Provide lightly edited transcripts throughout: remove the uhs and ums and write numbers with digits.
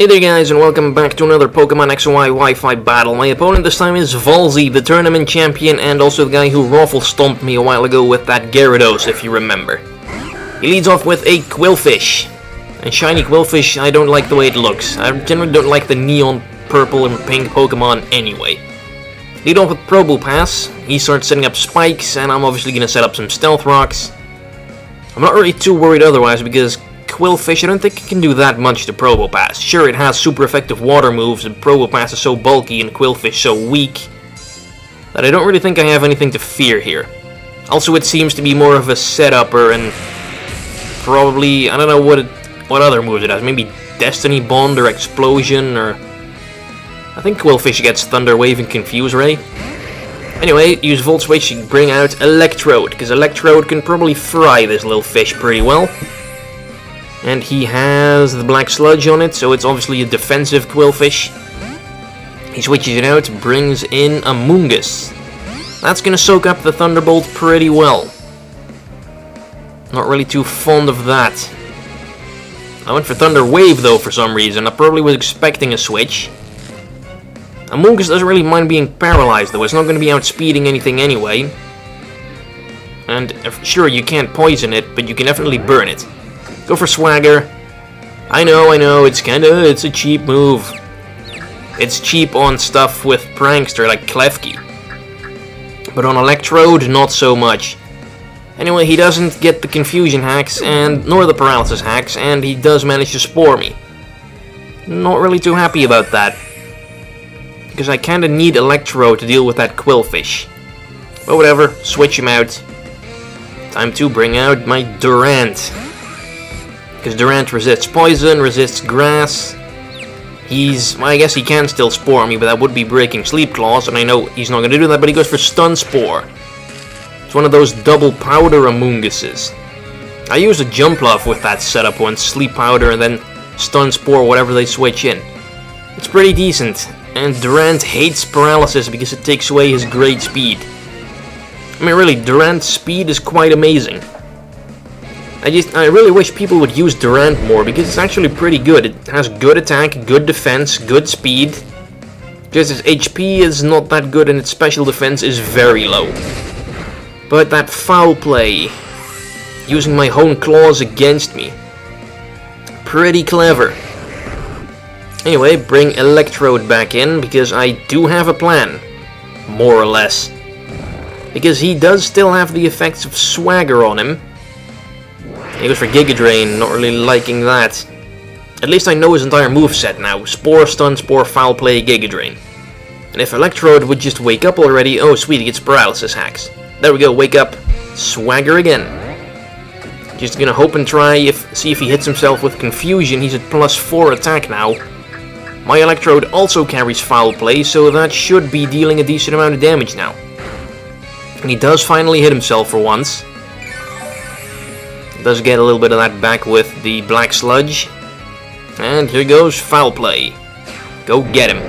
Hey there guys, and welcome back to another Pokemon X and Y Wi-Fi battle. My opponent this time is Valzy, the tournament champion, and also the guy who raffle stomped me a while ago with that Gyarados, if you remember. He leads off with a Qwilfish. And shiny Qwilfish, I don't like the way it looks. I generally don't like the neon purple and pink Pokemon anyway. Lead off with Probopass. He starts setting up spikes, and I'm obviously going to set up some Stealth Rocks. I'm not really too worried otherwise, because Qwilfish, I don't think it can do that much to Probopass. Sure, it has super effective water moves, and Probopass is so bulky and Qwilfish so weak that I don't really think I have anything to fear here. Also, it seems to be more of a setuper, and probably, I don't know what other moves it has. Maybe Destiny Bond or Explosion, or I think Qwilfish gets Thunder Wave and Confuse Ray. Anyway, use Volt Switch to bring out Electrode, because Electrode can probably fry this little fish pretty well. And he has the Black Sludge on it, so it's obviously a defensive Qwilfish. He switches it out, brings in a Mungus. That's gonna soak up the Thunderbolt pretty well. Not really too fond of that. I went for Thunder Wave though for some reason. I probably was expecting a switch. Mungus doesn't really mind being paralyzed though. It's not going to be outspeeding anything anyway. And sure, you can't poison it, but you can definitely burn it. Go for Swagger. I know, it's a cheap move. It's cheap on stuff with Prankster like Klefki. But on Electrode, not so much. Anyway, he doesn't get the Confusion hacks, nor the Paralysis hacks, and he does manage to Spore me. Not really too happy about that, because I kinda need Electrode to deal with that Qwilfish. But whatever, switch him out. Time to bring out my Durant. Because Durant resists poison, resists grass. I guess he can still Spore me, but that would be breaking Sleep Claws, and I know he's not going to do that, but he goes for Stun Spore. It's one of those double powder Amoonguses. I used a Jumpluff with that setup once, Sleep Powder and then Stun Spore, whatever they switch in. It's pretty decent, and Durant hates Paralysis because it takes away his great speed. I mean really, Durant's speed is quite amazing. I really wish people would use Durant more, because it's actually pretty good. It has good attack, good defense, good speed. Just its HP is not that good and its special defense is very low. But that Foul Play, using my Hone Claws against me, pretty clever. Anyway, bring Electrode back in, because I do have a plan, more or less. Because he does still have the effects of Swagger on him. He goes for Giga Drain, not really liking that. At least I know his entire moveset now. Spore, Stun, Spore, Foul Play, Giga Drain. And if Electrode would just wake up already, oh sweet, he gets Paralysis hacks. There we go, wake up, Swagger again. Just gonna hope and try, see if he hits himself with Confusion. He's at +4 attack now. My Electrode also carries Foul Play, so that should be dealing a decent amount of damage now. And he does finally hit himself for once. Does get a little bit of that back with the Black Sludge. And here goes Foul Play. Go get him.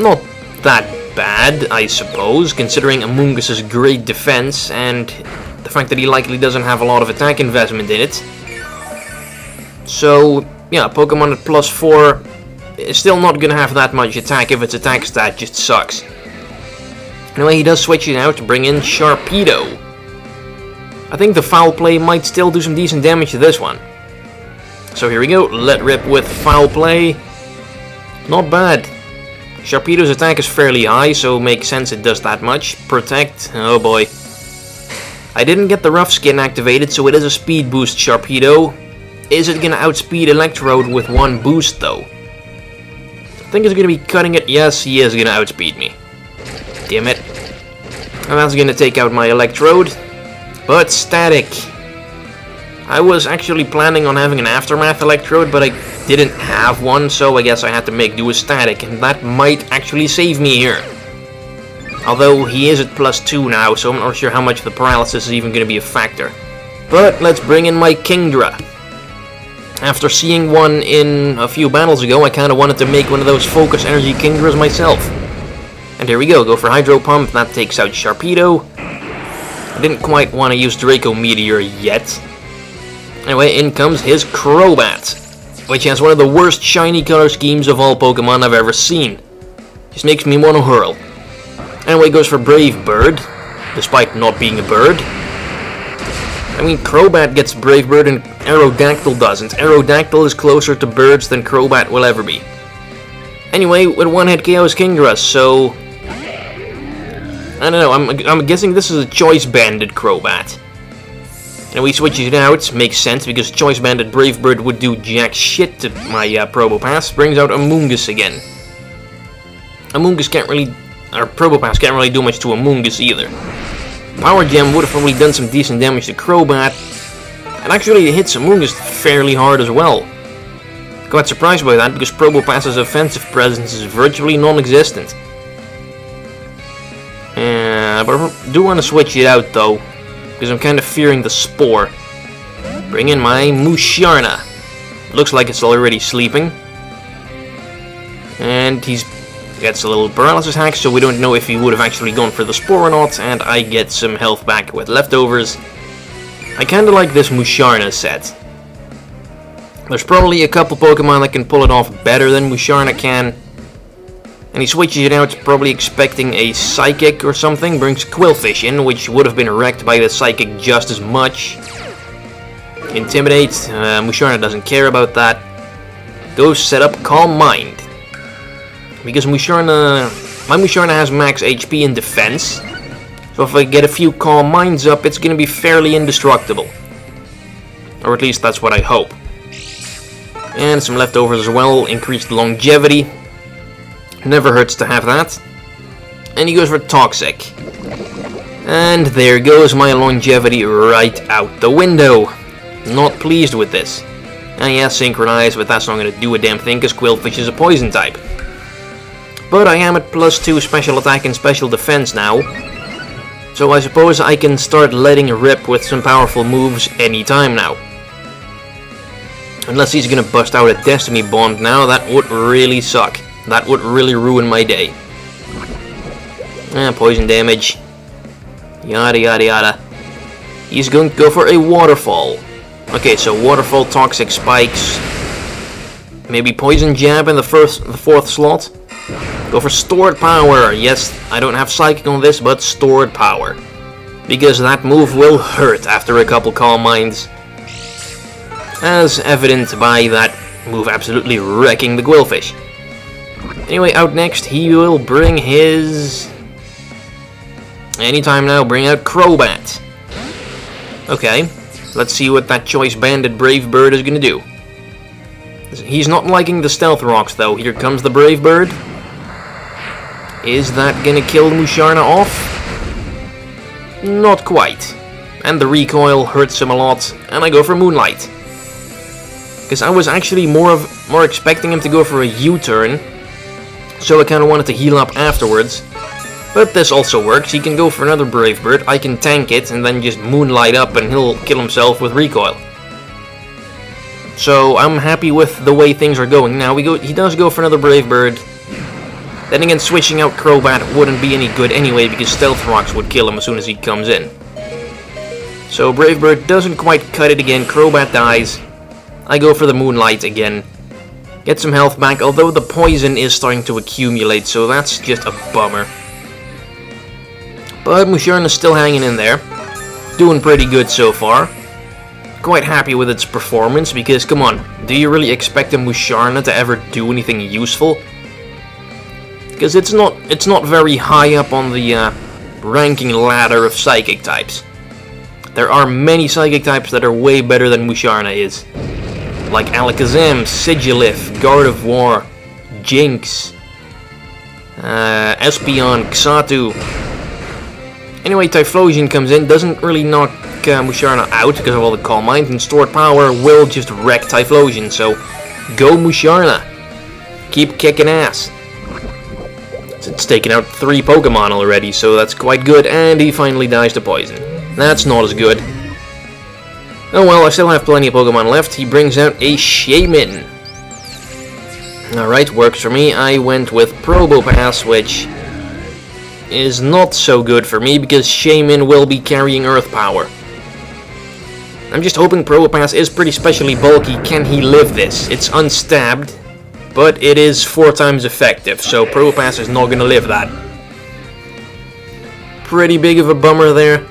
Not that bad, I suppose, considering Amoongus' great defense and the fact that he likely doesn't have a lot of attack investment in it. So, yeah, Pokemon at +4 is still not gonna have that much attack if its attack stat just sucks. Anyway, he does switch it out to bring in Sharpedo. I think the Foul Play might still do some decent damage to this one. So here we go, let rip with Foul Play. Not bad. Sharpedo's attack is fairly high, so makes sense it does that much. Protect, oh boy. I didn't get the Rough Skin activated, so it is a speed boost Sharpedo. Is it gonna outspeed Electrode with one boost though? I think it's gonna be cutting it. Yes, he is gonna outspeed me. Damn it. And that's gonna take out my Electrode. But Static. I was actually planning on having an Aftermath Electrode, but I didn't have one, so I guess I had to make do with Static, and that might actually save me here. Although he is at +2 now, so I'm not sure how much the Paralysis is even going to be a factor. But let's bring in my Kingdra. After seeing one in a few battles ago, I kind of wanted to make one of those Focus Energy Kingdras myself. And here we go for Hydro Pump, that takes out Sharpedo. I didn't quite want to use Draco Meteor yet. Anyway, in comes his Crobat. which has one of the worst shiny color schemes of all Pokemon I've ever seen. Just makes me want to hurl. Anyway, goes for Brave Bird, despite not being a bird. I mean, Crobat gets Brave Bird and Aerodactyl doesn't. Aerodactyl is closer to birds than Crobat will ever be. Anyway, with one hit KO's Kingdra, so... I don't know, I'm guessing this is a Choice Banded Crobat. And we switch it out, makes sense, because Choice Banded Brave Bird would do jack shit to my Probopass. Brings out Amoonguss again. Amoonguss can't really... Or Probopass can't really do much to Amoonguss either. Power Gem would have probably done some decent damage to Crobat. And actually it hits Amoonguss fairly hard as well. Quite surprised by that, because Probopass's offensive presence is virtually non-existent. But I do want to switch it out though, because I'm kind of fearing the Spore. Bring in my Musharna. Looks like it's already sleeping. And he's gets a little paralysis hack, so we don't know if he would have actually gone for the Spore or not, and I get some health back with leftovers. I kinda like this Musharna set. There's probably a couple Pokemon that can pull it off better than Musharna can. And he switches it out, probably expecting a Psychic or something, brings Quillfish in, which would have been wrecked by the Psychic just as much. Intimidate, Musharna doesn't care about that. Go set up Calm Mind. Because my Musharna has max HP and defense, so if I get a few Calm Minds up, it's gonna be fairly indestructible. Or at least that's what I hope. And some leftovers as well, increased longevity. Never hurts to have that. And he goes for Toxic. And there goes my longevity right out the window. Not pleased with this. And yeah, Synchronize, but that's not gonna do a damn thing, because Quillfish is a poison type. But I am at +2 special attack and special defense now. So I suppose I can start letting rip with some powerful moves anytime now. Unless he's gonna bust out a Destiny Bond now, that would really suck. That would really ruin my day. Poison damage. Yada yada yada. He's going to go for a Waterfall. Okay, so Waterfall, Toxic Spikes. Maybe Poison Jab in the fourth slot. Go for Stored Power. Yes, I don't have Psychic on this, but Stored Power. Because that move will hurt after a couple Calm Minds. As evident by that move absolutely wrecking the Quillfish. Anyway, out next, he will bring his... Anytime now, bring out Crobat. Okay, let's see what that Choice Banded Brave Bird is gonna do. He's not liking the Stealth Rocks though. Here comes the Brave Bird. Is that gonna kill Musharna off? Not quite. And the recoil hurts him a lot, and I go for Moonlight. Because I was actually more expecting him to go for a U-turn, so I kind of wanted to heal up afterwards. But this also works. He can go for another Brave Bird, I can tank it, and then just Moonlight up and he'll kill himself with recoil. So I'm happy with the way things are going. Now he does go for another Brave Bird. Then again, switching out Crobat wouldn't be any good anyway, because Stealth Rocks would kill him as soon as he comes in. So Brave Bird doesn't quite cut it again, Crobat dies. I go for the Moonlight again. Get some health back, although the poison is starting to accumulate, so that's just a bummer. But Musharna's still hanging in there. Doing pretty good so far. Quite happy with its performance, because come on, do you really expect a Musharna to ever do anything useful? Because it's not very high up on the ranking ladder of Psychic types. There are many Psychic types that are way better than Musharna is. Like Alakazam, Sigilif, Gardevoir, Jinx, Espeon, Xatu. Anyway, Typhlosion comes in, doesn't really knock Musharna out because of all the Calm Mind, and Stored Power will just wreck Typhlosion, so go Musharna. Keep kicking ass. It's taken out 3 Pokemon already, so that's quite good, and he finally dies to poison. That's not as good. Oh well, I still have plenty of Pokemon left. He brings out a Shaymin. Alright, works for me. I went with Probopass, which is not so good for me, because Shaymin will be carrying Earth Power. I'm just hoping Probopass is pretty specially bulky. Can he live this? It's unstabbed, but it is 4 times effective, so Probopass is not gonna live that. Pretty big of a bummer there.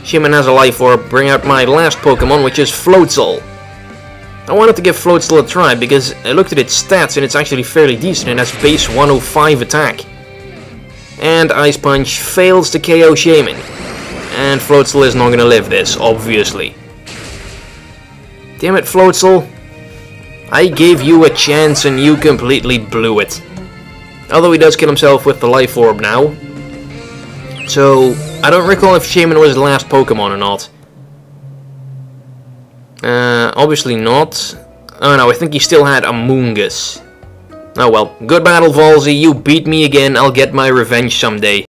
Shaman has a life orb. Bring out my last Pokemon, which is Floatzel. I wanted to give Floatzel a try because I looked at its stats and it's actually fairly decent. It has base 105 attack. And Ice Punch fails to KO Shaman. And Floatzel is not gonna live this, obviously. Damn it, Floatzel. I gave you a chance and you completely blew it. Although he does kill himself with the life orb now. So, I don't recall if Shaman was the last Pokemon or not. Obviously not. Oh no, I think he still had Amoonguss. Oh well, good battle, Valzy. You beat me again. I'll get my revenge someday.